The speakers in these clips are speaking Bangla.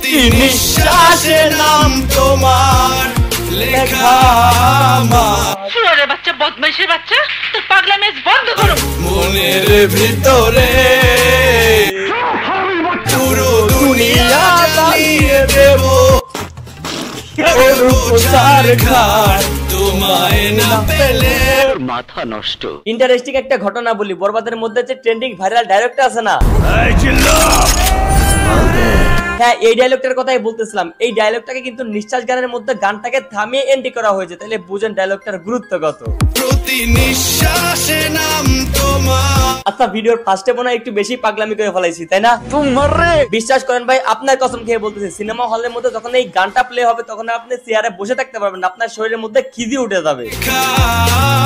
প্রতি নিঃশ্বাসে নাম তোমার লেখা আমার। শুয়োরের বাচ্চা, বদমাইশের বাচ্চা, তোর পাগলামি বন্ধ করো। মনের ভিতরে পুরো দুনিয়া জ্বালিয়ে দেব, তোমায় না পেলে মাথা নষ্ট। ইন্টারেস্টিং একটা ঘটনা বলি, বরবাদের মধ্যে যে ট্রেন্ডিং ভাইরাল ডায়লগটা আছে না, হ্যাঁ এই ডায়লগটার কথাই বলতেছিলাম। এই ডায়লগটাকে কিন্তু নিঃশ্বাস গানের মধ্যে গানটাকে থামিয়ে এন্ট্রি করা হয়েছে, তাহলে বুঝেন ডায়লগটার গুরুত্ব কত। প্রতি নিঃশ্বাসে নাম তোমার। আচ্ছা ভিডিওর ফার্স্টে মনে হয় একটু বেশি পাগলামি করে ফেলাইছি, তাই না? বিশ্বাস করেন ভাই, আপনার কসম খেয়ে বলতেছি, সিনেমা হলের মধ্যে যখন এই গানটা প্লে হবে তখন আপনি চেয়ারে বসে থাকতে পারবেন না, আপনার শরীরের মধ্যে খিদে উঠে যাবে।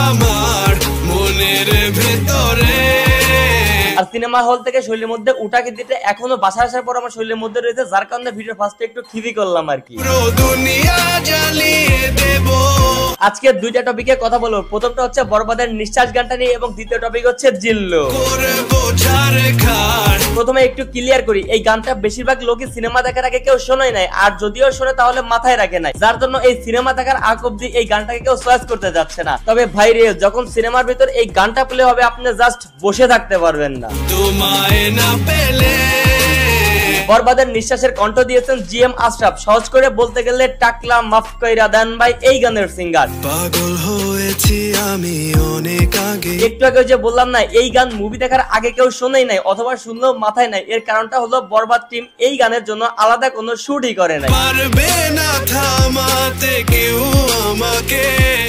আমার মনের ভিতরে আর সিনেমা হল থেকে শরীরের মধ্যে উঠা খিদিটা এখনো বাসা আসার পর আমার শরীরের মধ্যে রয়েছে, যার কারণে ভিডিও ফার্স্টে একটু খিদি করলাম আর কি। পুরো দুনিয়া জ্বালিয়ে দেব। আজকে দুইটা টপিকে কথা বলবো, প্রথমটা হচ্ছে বরবাদের নিঃশ্বাস গানটা নিয়ে এবং দ্বিতীয় টপিক হচ্ছে জিল্লু। প্রথমে একটু ক্লিয়ার করি, এই গানটা বেশিরভাগ লোকই সিনেমা দেখার আগে কেউ শোনে নাই, আর যদিও শোনে তাহলে মাথায় রাখে নাই, যার জন্য এই সিনেমা দেখার আগ অব্দি এই গানটাকে কেউ চয়েস করতে যাচ্ছে না। তবে ভাই রে, যখন সিনেমার ভিতর এই গানটা প্লে হবে আপনি জাস্ট বসে থাকতে পারবেন না। তোমায় না পেলে। বরবাদের নিঃশ্বাসের কণ্ঠ দিয়েছেন জিএম আশরাফ, সহজ করে বলতে গেলে টাকলা মাফ কইরা দেন ভাই এই গানের সিঙ্গার। পাগল হয়েছি আমি অনেক আগে। একটু আগে যে বললাম না, এই গান মুভি দেখার আগে কেউ শোনেই নাই অথবা শুনলেও মাথায় নাই, এর কারণটা হলো বরবাদ টিম এই গানের জন্য আলাদা কোনো শুটই করে নাই। পারবে না থামাতে কেউ আমাকে।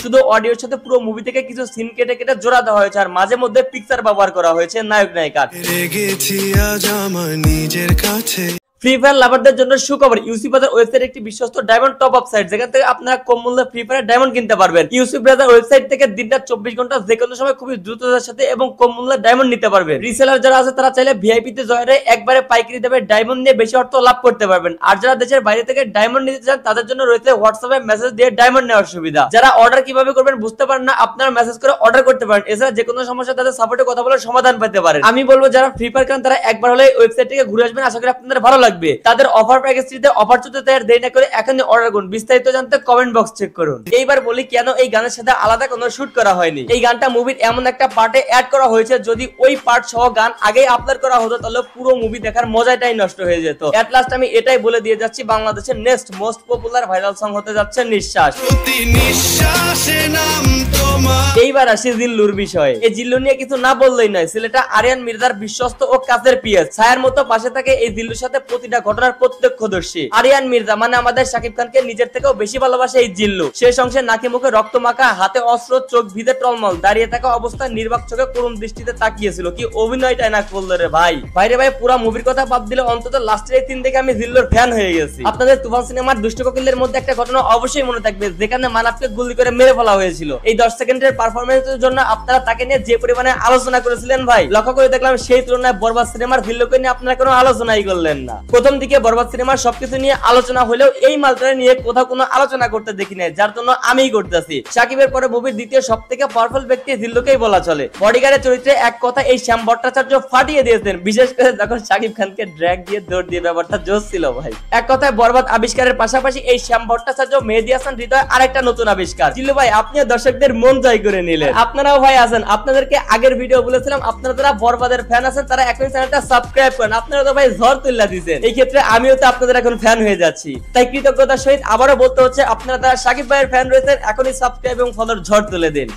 শুধু অডিওর সাথে পুরো মুভি থেকে কিছু সিন কেটে কেটে জোড়া দেওয়া হয়েছে, আর মাঝে মধ্যে পিকচার ব্যবহার করা হয়েছে নায়ক নায়িকার। রেগেছি আজ আমার নিজের কাছে। ফ্রি ফায়ার লাভারদের জন্য সুখবর, ইউসি বাজার ওয়েবসাইট একটি বিশ্বস্ত ডায়মন্ড টপ আপ সাইট, যেখান থেকে আপনারা কম মূল্যে ফ্রি ফায়ার ডায়মন্ড কিনতে পারবেন। ইউসি বাজার ওয়েবসাইট থেকে দিনরাত 24 ঘন্টা যে কোনো সময় খুবই দ্রুততার সাথে এবং কম মূল্যে ডায়মন্ড নিতে পারবেন। রিসেলার যারা আছে তারা চাইলে ভিআইপি তে জয়েন হয়ে একবারে পাইকারি দামে ডায়মন্ড নিয়ে বেশি অর্থ লাভ করতে পারবেন। আর যারা দেশের বাইরে থেকে ডায়মন্ড নিতে চান তাদের জন্য রয়েছে হোয়াটসঅ্যাপে মেসেজ দিয়ে ডায়মন্ড নেওয়ার সুবিধা। যারা অর্ডার কিভাবে করবেন বুঝতে পারেন না, আপনারা মেসেজ করে অর্ডার করতে পারেন। এছাড়া যে কোনো সমস্যা তাদের সাপোর্টে কথা বলে সমাধান পেতে পারেন। আমি বলবো যারা ফ্রি ফায়ার খেলেন তারা একবার হলে ওয়েবসাইট থেকে ঘুরে আসবেন, আশা করি আপনাদের ভালো লাগবে। তাদের অফার প্যাকেজটিতে অফার চলতে তাই আর দেরি না করে এখনই অর্ডার করুন। বিস্তারিত জানতে কমেন্ট বক্স চেক করুন। এইবার বলি কেন এই গানের সাথে আলাদা কোনো শুট করা হয়নি। এই গানটা মুভির এমন একটা পার্টে অ্যাড করা হয়েছে, যদি ওই পার্ট সহ গান আগেই আপলোড করা হতো তাহলে পুরো মুভি দেখার মজাটাই নষ্ট হয়ে যেত। এট লাস্ট আমি এটাই বলে দিয়ে যাচ্ছি, বাংলাদেশের next most popular viral song হতে যাচ্ছে নিঃশ্বাস। প্রতি নিঃশ্বাসে নাম তোমার। এইবার আসি জিল্লুর বিষয়ে। এই জিল্লু নিয়ে কিছু না বললেই নয়, সিলেটা আরিয়ান মির্জার বিশ্বস্ত ও কাছের পিএস ছায়ার মতো পাশে থাকে এই জিল্লুর সাথে প্রতিটা ঘটনার প্রত্যক্ষদর্শী। আরিয়ান মির্জা মানে আমাদের শাকিব খানকে নিজের থেকেও বেশি ভালোবাসে এই জিল্লু। শেষ অংশে নাকি মুখে রক্ত মাখা, হাতে অস্ত্র, চোখ ভিজে টলমল, দাঁড়িয়ে থাকা অবস্থায় নির্বাক চোখে করুণ দৃষ্টিতে তাকিয়েছিল। কি অভিনয়টাই না করলো রে ভাই। ভাইরে ভাই, পুরা মুভির কথা বাদ দিলে অন্তত লাস্টের এই 3 দেখে আমি জিল্লুর ফ্যান হয়ে গেছি। আপনাদের তুফান সিনেমার দুষ্ট কোকিলের মধ্যে একটা ঘটনা অবশ্যই মনে থাকবে, যেখানে মানাবকে গুলি করে মেরে ফেলা হয়েছিল। এই 10 সেকেন্ডের পারফরম্যান্সের জন্য আপনারা তাকে নিয়ে যে পরিমাণে আলোচনা করেছিলেন ভাই, লক্ষ্য করে দেখলাম সেই তুলনায় বরবাদ সিনেমার জিল্লুকে নিয়ে আপনারা কোনো আলোচনাই করলেন না। প্রথম দিকে বরবাদ সিনেমার সবকিছু নিয়ে আলোচনা হলেও এই মালটা নিয়ে কোথাও কোনো আলোচনা করতে দেখি নাই, যার জন্য আমিই করতেছি। শাকিবের পরে মুভির দ্বিতীয় সবথেকে পাওয়ারফুল ব্যক্তি জিল্লুকেই বলা চলে। বডিগার্ডের চরিত্রে এক কথা এই শ্যাম ভট্টাচার্য ফাটিয়ে দিয়েছেন, বিশেষ করে যখন শাকিব খানকে ড্র্যাগ দিয়ে দৌড় দিয়ে ব্যাপারটা জোশ ছিল ভাই। এক কথায় বরবাদ আবিষ্কারের পাশাপাশি এই শ্যাম ভট্টাচার্য, মেহেদী হাসান হৃদয় আরেকটা নতুন আবিষ্কার। জিল্লু ভাই, আপনি দর্শকদের মন জয় করে নিলেন। আপনারাও ভাই আছেন, আপনাদেরকে আগের ভিডিও বলেছিলাম আপনারা যারা বরবাদের ফ্যান আছেন তারা এখন চ্যানেলটা সাবস্ক্রাইব করেন। আপনারা তো ভাই ঝড় তুল্লা দিয়েছেন, এই ক্ষেত্রে আমিও তো আপনাদের এখন ফ্যান হয়ে যাচ্ছি। তাই কৃতজ্ঞতার সহিত আবারও বলতে হচ্ছে, আপনারা যারা শাকিব ভাইয়ের ফ্যান রয়েছেন এখনই সাবস্ক্রাইব এবং ফলোর ঝড় তুলে দিন।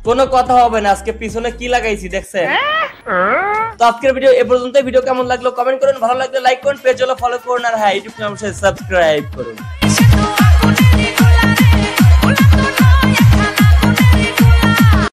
কোনো কথা হবে না, আজকে পিছনে কি লাগাইছি দেখছেন। তো আজকের ভিডিও এ পর্যন্ত। ভিডিও কেমন লাগলো কমেন্ট করুন, ভালো লাগলে লাইক করুন, পেজ হলো ফলো করুন, আর হ্যাঁ ইউটিউব চ্যানেল সাবস্ক্রাইব করুন।